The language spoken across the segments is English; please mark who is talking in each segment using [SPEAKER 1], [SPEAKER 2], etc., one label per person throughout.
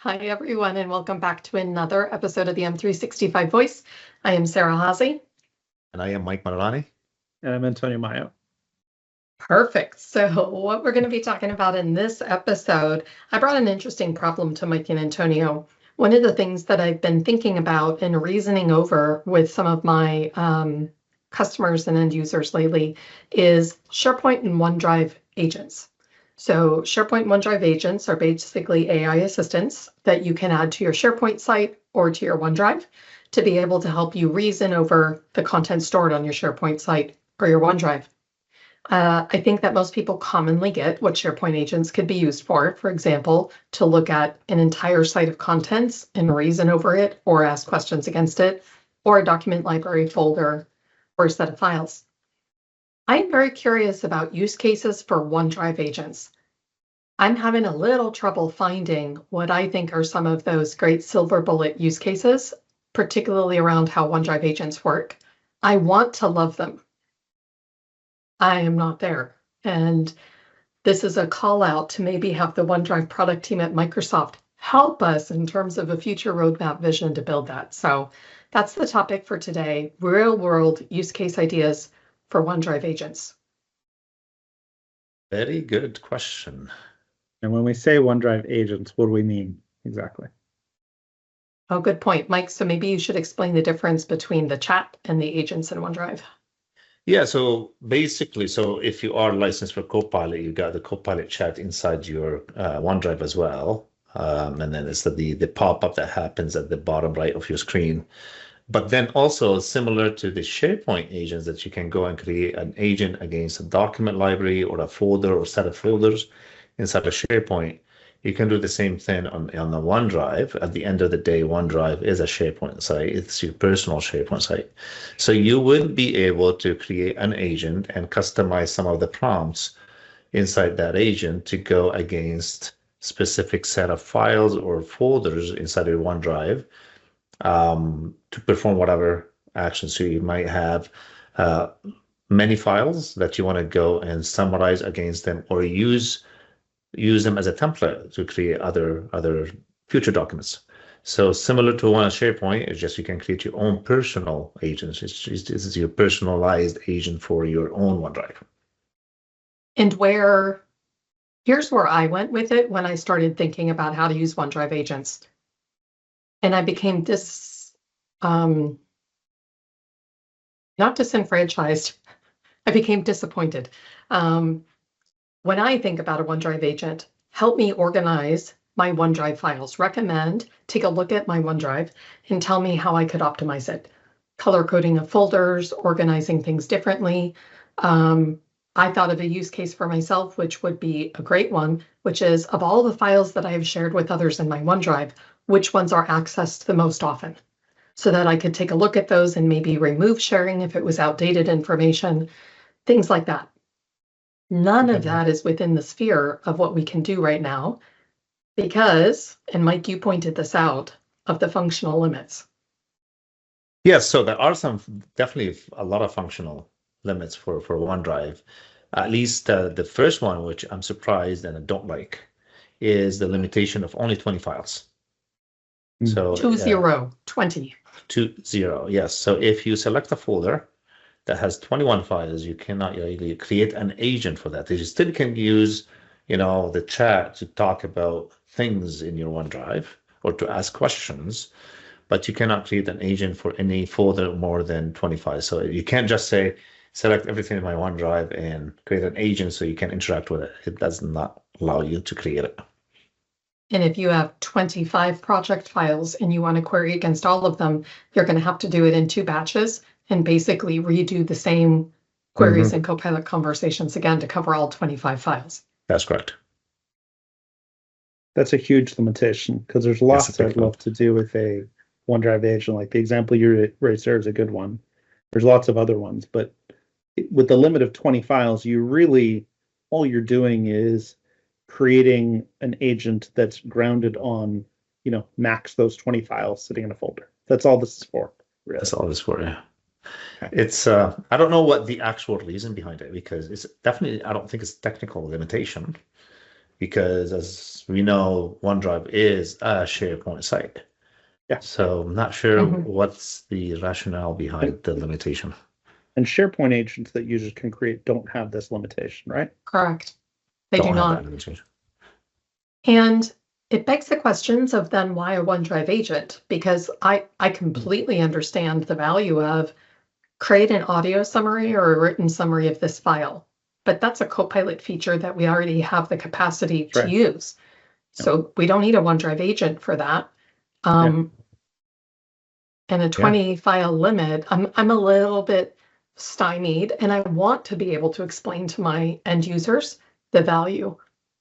[SPEAKER 1] Hi, everyone, and welcome back to another episode of the M365 Voice. I am Sarah Haase.
[SPEAKER 2] And I am Mike Marilani.
[SPEAKER 3] And I'm Antonio Mayo.
[SPEAKER 1] Perfect. So what we're going to be talking about in this episode, I brought an interesting problem to Mike and Antonio. One of the things that I've been thinking about and reasoning over with some of my customers and end users lately is SharePoint and OneDrive agents. So SharePoint and OneDrive agents are basically AI assistants that you can add to your SharePoint site or to your OneDrive to be able to help you reason over the content stored on your SharePoint site or your OneDrive. I think that most people commonly get what SharePoint agents could be used for example, to look at an entire site of contents and reason over it or ask questions against it, or a document library folder or a set of files. I'm very curious about use cases for OneDrive agents. I'm having a little trouble finding what I think are some of those great silver bullet use cases, particularly around how OneDrive agents work. I want to love them. I am not there. And this is a call out to maybe have the OneDrive product team at Microsoft help us in terms of a future roadmap vision to build that. So that's the topic for today, real world use case ideas for OneDrive agents.
[SPEAKER 2] Very good question.
[SPEAKER 3] And when we say OneDrive agents, what do we mean exactly?
[SPEAKER 1] Oh, good point, Mike. So maybe you should explain the difference between the chat and the agents in OneDrive.
[SPEAKER 2] Yeah, so basically, if you are licensed for Copilot, you've got the Copilot chat inside your OneDrive as well. And then it's the pop-up that happens at the bottom right of your screen. But then also similar to the SharePoint agents that you can go and create an agent against a document library or a folder or set of folders inside of SharePoint, you can do the same thing on the OneDrive. At the end of the day, OneDrive is a SharePoint site. It's your personal SharePoint site. So you would be able to create an agent and customize some of the prompts inside that agent to go against specific set of files or folders inside your OneDrive to perform whatever action. So you might have many files that you want to go and summarize against them, or use them as a template to create other future documents. So similar to one on SharePoint, it's just you can create your own personal agents. This is your personalized agent for your own OneDrive.
[SPEAKER 1] And here's where I went with it when I started thinking about how to use OneDrive agents. And I became not disenfranchised, I became disappointed. When I think about a OneDrive agent, help me organize my OneDrive files, take a look at my OneDrive and tell me how I could optimize it. Color coding of folders, organizing things differently. I thought of a use case for myself, which would be a great one, which is of all the files that I have shared with others in my OneDrive, which ones are accessed the most often, so that I could take a look at those and maybe remove sharing if it was outdated information, things like that. None of that is within the sphere of what we can do right now because, and Mike, you pointed this out, of the functional limits.
[SPEAKER 2] Yes, so there are definitely a lot of functional limits for OneDrive. At least the first one, which I'm surprised and I don't like, is the limitation of only 20 files. So
[SPEAKER 1] 20.
[SPEAKER 2] 20, yes. So if you select a folder that has 21 files, you cannot really create an agent for that. You still can use, the chat to talk about things in your OneDrive or to ask questions, but you cannot create an agent for any folder more than 25. So you can't just say, select everything in my OneDrive and create an agent so you can interact with it. It does not allow you to create it.
[SPEAKER 1] And if you have 25 project files and you want to query against all of them, you're going to have to do it in 2 batches and basically redo the same queries and Copilot conversations again to cover all 25 files.
[SPEAKER 2] That's correct.
[SPEAKER 3] That's a huge limitation because there's lots I'd love to do with a OneDrive agent. Like the example you raised there is a good one. There's lots of other ones, but with the limit of 20 files, all you're doing is creating an agent that's grounded on, max those 20 files sitting in a folder. That's all this is for. Really.
[SPEAKER 2] That's all this is for, yeah. Okay. It's, I don't know what the actual reason behind it, because it's definitely, I don't think it's technical limitation. because as we know, OneDrive is a SharePoint site.
[SPEAKER 3] Yeah.
[SPEAKER 2] So I'm not sure what's the rationale behind the limitation.
[SPEAKER 3] And SharePoint agents that users can create don't have this limitation, right?
[SPEAKER 1] Correct. They do
[SPEAKER 2] Don't have
[SPEAKER 1] not.
[SPEAKER 2] that limitation.
[SPEAKER 1] And it begs the questions of then why a OneDrive agent? Because I completely understand the value of create an audio summary or a written summary of this file. But that's a Copilot feature that we already have the capacity to use. So we don't need a OneDrive agent for that. And a 20 file limit, I'm a little bit stymied, and I want to be able to explain to my end users the value,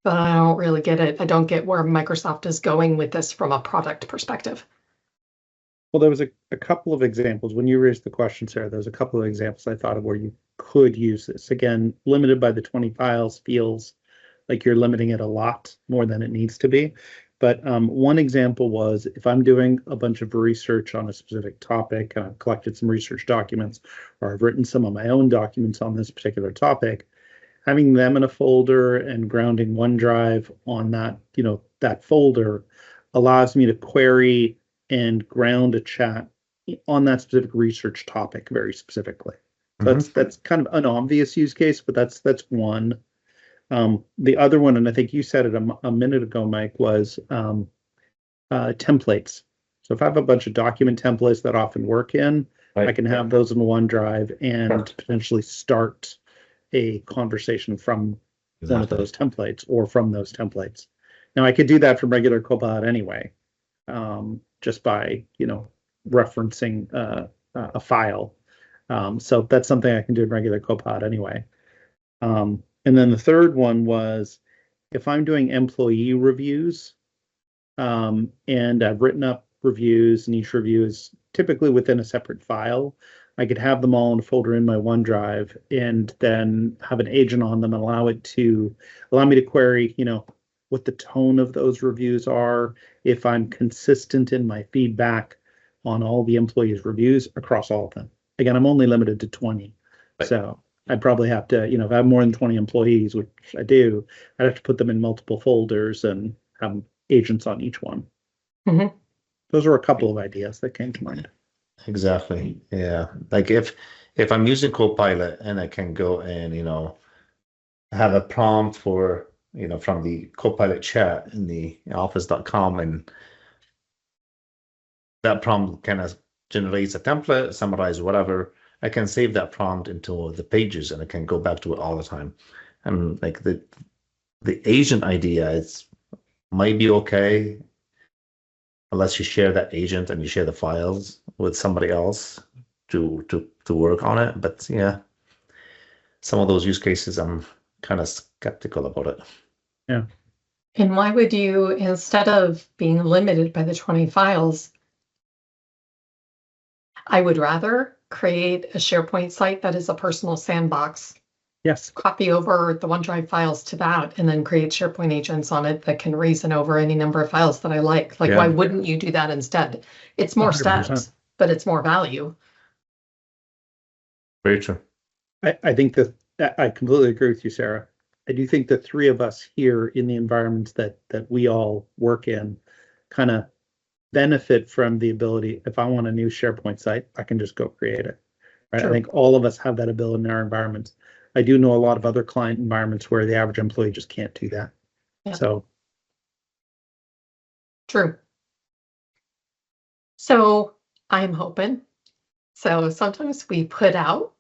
[SPEAKER 1] but I don't really get it. I don't get where Microsoft is going with this from a product perspective.
[SPEAKER 3] Well, there was a couple of examples. When you raised the question, Sarah, there was a couple of examples I thought of where you could use this. Again, limited by the 20 files feels like you're limiting it a lot more than it needs to be. But one example was if I'm doing a bunch of research on a specific topic, and I've collected some research documents, or I've written some of my own documents on this particular topic, having them in a folder and grounding OneDrive on that, that folder allows me to query and ground a chat on that specific research topic very specifically. So that's kind of an obvious use case, but that's one. The other one, and I think you said it a minute ago, Mike, was templates. So if I have a bunch of document templates that often work in, I can have those in OneDrive and potentially start a conversation from one of those templates or from those templates. Now I could do that from regular Copilot anyway, just by referencing a file. So that's something I can do in regular Copilot anyway. And then the third one was if I'm doing employee reviews, and I've written up reviews, and each review is typically within a separate file, I could have them all in a folder in my OneDrive and then have an agent on them and allow me to query, what the tone of those reviews are, if I'm consistent in my feedback on all the employees' reviews across all of them. Again, I'm only limited to 20. So I'd probably have to, if I have more than 20 employees, which I do, I'd have to put them in multiple folders and have agents on each one. Those are a couple of ideas that came to mind.
[SPEAKER 2] Exactly. Yeah. Like if I'm using Copilot and I can go and, have a prompt for, from the Copilot chat in the office.com, and that prompt kind of generates a template, summarize whatever, I can save that prompt into the pages and I can go back to it all the time. And like the agent idea might be okay unless you share that agent and you share the files with somebody else to work on it. But yeah, some of those use cases I'm kind of skeptical about it.
[SPEAKER 3] Yeah.
[SPEAKER 1] And why would you, instead of being limited by the 20 files, I would rather create a SharePoint site that is a personal sandbox.
[SPEAKER 3] Yes.
[SPEAKER 1] Copy over the OneDrive files to that and then create SharePoint agents on it that can reason over any number of files that I like. Why wouldn't you do that instead? It's more 100%. Steps, but it's more value.
[SPEAKER 2] Very true.
[SPEAKER 3] I think that I completely agree with you, Sarah. I do think the three of us here in the environments that we all work in kind of benefit from the ability, if I want a new SharePoint site, I can just go create it. Right? Sure. I think all of us have that ability in our environments. I do know a lot of other client environments where the average employee just can't do that. Yeah. So.
[SPEAKER 1] True. So I'm hoping. So sometimes we put out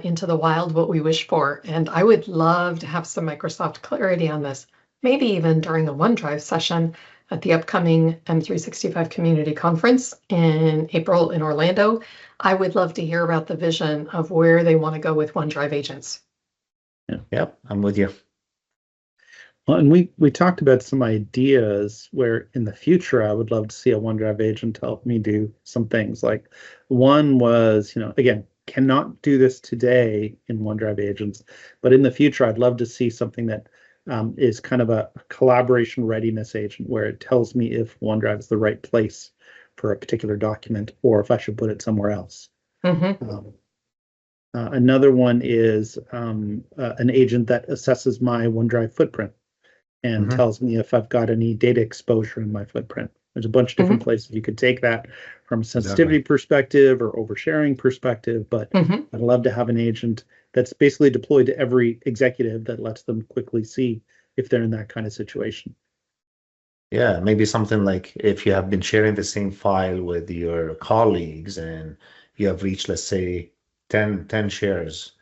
[SPEAKER 1] into the wild what we wish for, and I would love to have some Microsoft clarity on this, maybe even during a OneDrive session at the upcoming M365 Community Conference in April in Orlando. I would love to hear about the vision of where they want to go with OneDrive agents.
[SPEAKER 2] Yep, I'm with you.
[SPEAKER 3] Well, and we talked about some ideas where in the future I would love to see a OneDrive agent to help me do some things. Like one was, again, cannot do this today in OneDrive agents, but in the future I'd love to see something that is kind of a collaboration readiness agent where it tells me if OneDrive is the right place for a particular document or if I should put it somewhere else. Another one is an agent that assesses my OneDrive footprint. and tells me if I've got any data exposure in my footprint. There's a bunch of different places you could take that from a sensitivity perspective or oversharing perspective, but I'd love to have an agent that's basically deployed to every executive that lets them quickly see if they're in that kind of situation.
[SPEAKER 2] Yeah, maybe something like if you have been sharing the same file with your colleagues and you have reached, let's say, 10 shares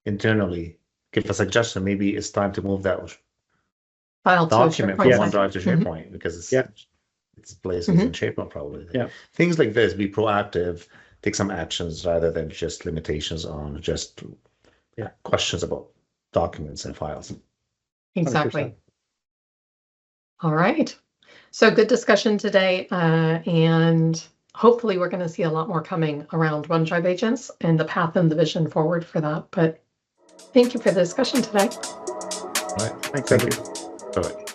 [SPEAKER 2] internally, give a suggestion. Maybe it's time to move that
[SPEAKER 1] file
[SPEAKER 2] document from
[SPEAKER 1] SharePoint.
[SPEAKER 2] OneDrive to SharePoint because it's places in SharePoint probably.
[SPEAKER 3] Yeah.
[SPEAKER 2] Things like this, be proactive, take some actions rather than just limitations on just questions about documents and files.
[SPEAKER 1] Exactly.
[SPEAKER 3] 100%.
[SPEAKER 1] All right. So good discussion today, and hopefully we're going to see a lot more coming around OneDrive agents and the path and the vision forward for that. But thank you for the discussion today.
[SPEAKER 2] All right.
[SPEAKER 3] Thanks,
[SPEAKER 2] Thank
[SPEAKER 3] everyone.
[SPEAKER 2] you. Bye-bye.